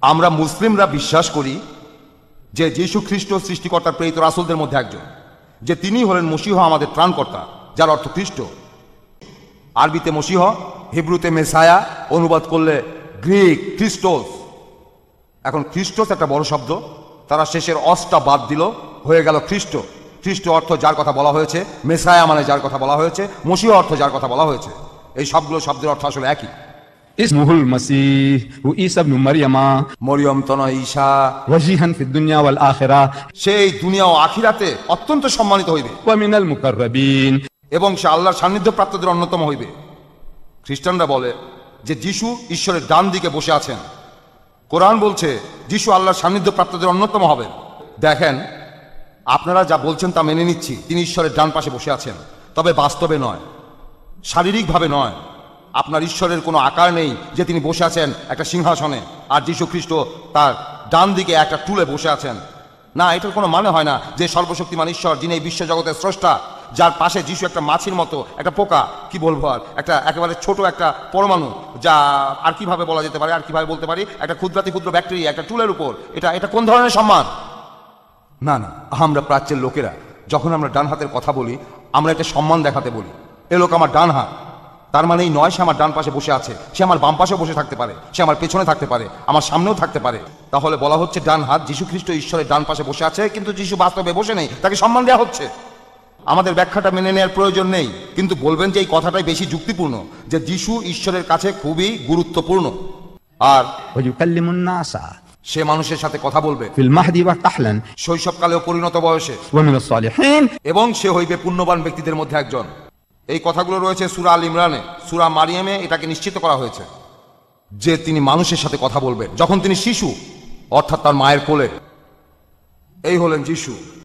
আমরা মুসলিমরা বিশ্বাস করি যে যীশু খ্রিস্ট সৃষ্টিকর্তার প্রেরিত রাসূলদের মধ্যে একজন, যে তিনি হলেন মসীহ, আমাদের ত্রাণকর্তা, যার অর্থ খ্রিস্ট। আরবিতে মসীহ, হিব্রুতে মেসায়া, অনুবাদ করলে গ্রিক খ্রিস্টোস। এখন খ্রিস্টোস একটা বড় শব্দ, তারা শেষের অসটা বাদ দিল, হয়ে গেল খ্রিস্ট। খ্রিস্ট অর্থ যার কথা বলা হয়েছে, মেসায়া মানে যার কথা বলা হয়েছে, মসীহ অর্থ যার কথা বলা হয়েছে। এই সবগুলো শব্দের অর্থ আসলে একই। ইসমুহুল মাসীহ ওয়া ঈসা ইবনে মারইয়ামা মরিয়ম তনয় ঈসা ওয়াজিহান ফিদ দুনিয়া ওয়াল আখিরাহ, সেই দুনিয়া ও আখিরাতে অত্যন্ত সম্মানিত হইবে ওয়া মিনাল মুকাররাবিন, এবং সে আল্লাহর সান্নিধ্য প্রাপ্তদের অন্যতম হইবে। খ্রিস্টানরা বলে যে যিশু ঈশ্বরের ডান দিকে বসে আছেন। কোরআন বলছে যিশু আল্লাহর সান্নিধ্য প্রাপ্তদের অন্যতম হবেন। দেখেন, আপনারা যা বলছেন তা মেনে নিচ্ছি, তিনি ঈশ্বরের ডান পাশে বসে আছেন, তবে বাস্তবে নয়, শারীরিকভাবে নয়। আপনার ঈশ্বরের কোনো আকার নেই যে তিনি বসে আছেন একটা সিংহাসনে আর যীশু খ্রিস্ট তার ডান দিকে একটা টুলে বসে আছেন। না, এটার কোনো মানে হয় না যে সর্বশক্তিমান ঈশ্বর, যিনি এই বিশ্বজগতের স্রষ্টা, যার পাশে যিশু একটা মাছির মতো, একটা পোকা, কি বলবো আর, একটা একেবারে ছোট একটা পরমাণু, যা আর কিভাবে বলা যেতে পারে, আর কিভাবে বলতে পারি, একটা ক্ষুদ্রাতি ক্ষুদ্র ব্যাকটেরিয়া একটা টুলের উপর। এটা কোন ধরনের সম্মান? না না, আমরা প্রাচ্যের লোকেরা যখন আমরা ডান হাতের কথা বলি, আমরা একটা সম্মান দেখাতে বলি, এ লোক আমার ডান হাত। তার মানে এই নয় সে আমার ডান পাশে বসে আছে, সে আমার বাম পাশেও বসে থাকতে পারে, সে আমার পেছনে থাকতে পারে, আমার সামনেও থাকতে পারে। তাহলে বলা হচ্ছে ডান হাত, যীশু খ্রিস্ট ঈশ্বরের ডান পাশে বসে আছে, কিন্তু যীশু বাস্তবে বসে নেই, তাকে সম্মান দেওয়া হচ্ছে। আমাদের ব্যাখ্যাটা মেনে নেওয়ার প্রয়োজন নেই, কিন্তু বলবেন যে এই কথাটাই বেশি যুক্তিপূর্ণ, যে যীশু ঈশ্বরের কাছে খুবই গুরুত্বপূর্ণ। আর ওয়া ইউকাল্লিমুন নাসা সে মানুষের সাথে কথা বলবে ফিল মাহদি ওয়া কাহলান শৈশবকালেও পরিণত বয়সে, ওয়া মিনাস সালিহিন, এবং সে হইবে পুণ্যবান ব্যক্তিদের মধ্যে একজন। এই কথাগুলো রয়েছে সূরা আল ইমরানে। সূরা মারিয়ামে এটাকে নিশ্চিত করা হয়েছে যে তিনি মানুষের সাথে কথা বলবেন যখন তিনি শিশু, অর্থাৎ তার মায়ের কোলে। এই হলেন যিশু।